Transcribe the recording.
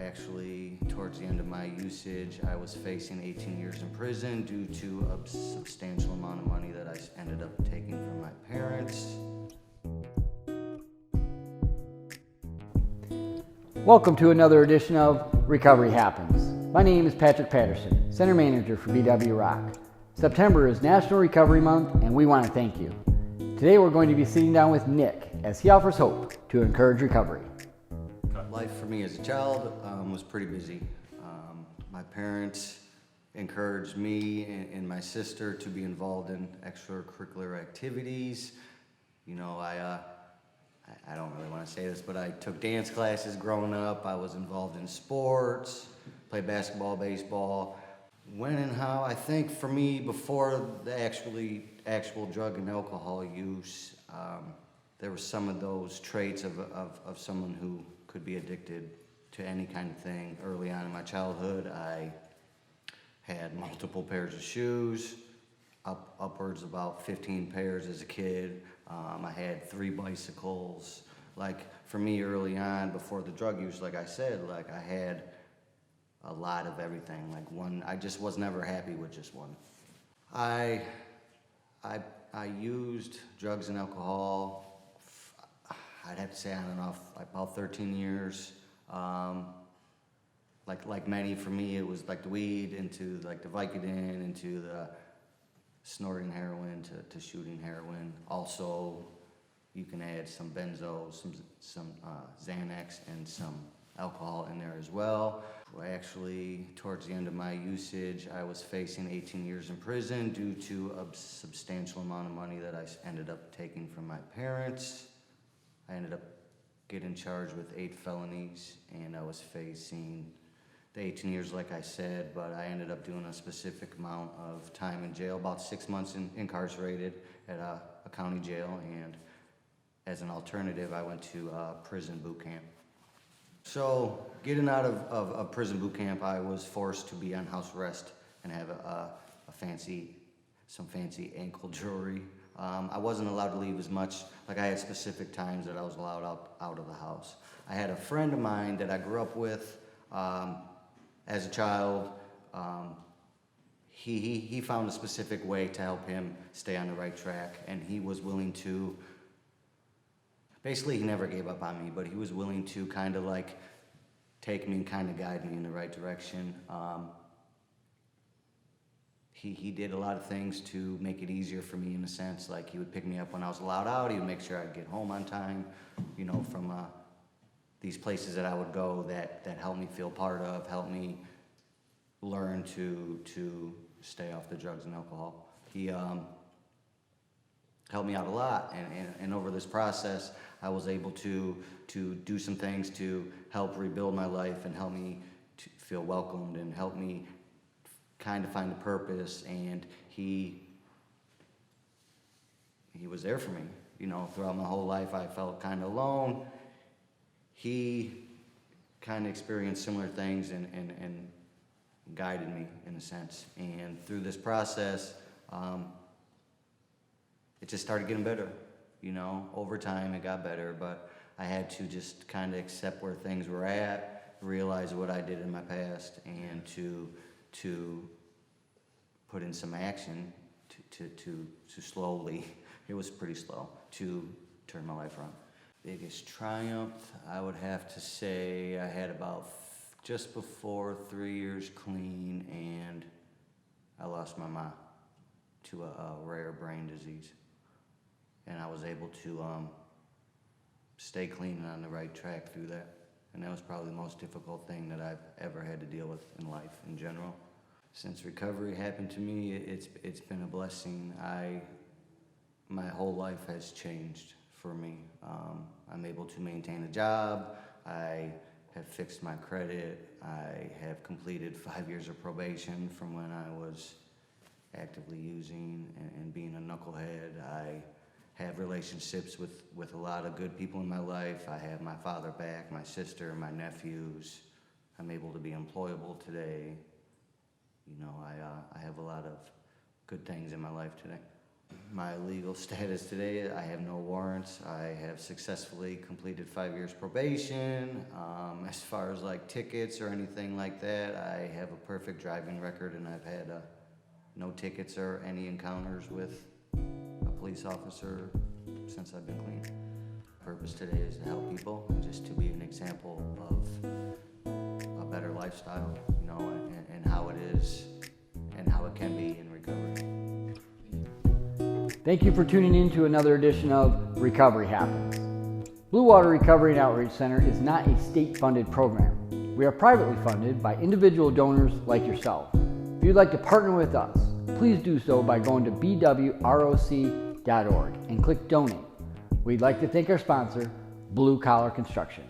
Actually, towards the end of my usage, I was facing 18 years in prison due to a substantial amount of money that I ended up taking from my parents. Welcome to another edition of Recovery Happens. My name is Patrick Patterson, Center Manager for BW Rock. September is National Recovery Month, and we want to thank you. Today we're going to be sitting down with Nick as he offers hope to encourage recovery. Life for me as a child was pretty busy. My parents encouraged me and my sister to be involved in extracurricular activities. You know, I don't really want to say this, but I took dance classes growing up. I was involved in sports, played basketball, baseball. When and how, I think for me, before the actual drug and alcohol use, there were some of those traits of someone who could be addicted to any kind of thing. Early on in my childhood, I had multiple pairs of shoes, upwards of about 15 pairs as a kid. I had 3 bicycles. Like for me early on, before the drug use, like I said, like I had a lot of everything. Like I just was never happy with just one. I used drugs and alcohol, I'd have to say on and off, like about 13 years. Like many, for me, it was like the weed, into like the Vicodin, into the snorting heroin, to shooting heroin. Also, you can add some benzos, some Xanax, and some alcohol in there as well. Actually, towards the end of my usage, I was facing 18 years in prison due to a substantial amount of money that I ended up taking from my parents. I ended up getting charged with 8 felonies, and I was facing the 18 years, like I said, but I ended up doing a specific amount of time in jail, about 6 months incarcerated at a county jail, and as an alternative, I went to prison boot camp. So getting out of prison boot camp, I was forced to be on house arrest and have some fancy ankle jewelry. I wasn't allowed to leave as much. Like I had specific times that I was allowed out of the house. I had a friend of mine that I grew up with as a child. He found a specific way to help him stay on the right track, and he was willing to, basically he never gave up on me, but he was willing to kind of like take me and kind of guide me in the right direction. He did a lot of things to make it easier for me, in a sense. Like he would pick me up when I was allowed out. He would make sure I'd get home on time, you know, from these places that I would go that helped me feel part of, helped me learn to stay off the drugs and alcohol. He helped me out a lot, and over this process, I was able to do some things to help rebuild my life and help me to feel welcomed and help me kind of find a purpose. And he was there for me. You know, throughout my whole life, I felt kind of alone. He kind of experienced similar things and guided me, in a sense. And through this process, it just started getting better. You know, over time it got better, but I had to just kind of accept where things were at, realize what I did in my past, and to put in some action to slowly, it was pretty slow, to turn my life around. Biggest triumph, I would have to say I had about just before 3 years clean, and I lost my mom to a rare brain disease. And I was able to stay clean and on the right track through that. And that was probably the most difficult thing that I've ever had to deal with in life in general. Since recovery happened to me, it's been a blessing. My whole life has changed for me. I'm able to maintain a job. I have fixed my credit. I have completed 5 years of probation from when I was actively using and being a knucklehead. I have relationships with a lot of good people in my life. I have my father back, my sister, my nephews. I'm able to be employable today. You know, I have a lot of good things in my life today. My legal status today, I have no warrants. I have successfully completed 5 years probation. As far as like tickets or anything like that, I have a perfect driving record, and I've had no tickets or any encounters with a police officer since I've been clean. Purpose today is to help people and just to be an example of a better lifestyle, you know, and how it is and how it can be in recovery. Thank you for tuning in to another edition of Recovery Happens. Blue Water Recovery and Outreach Center is not a state-funded program. We are privately funded by individual donors like yourself. If you'd like to partner with us, please do so by going to bwroc.org and click Donate. We'd like to thank our sponsor, Blue Collar Construction.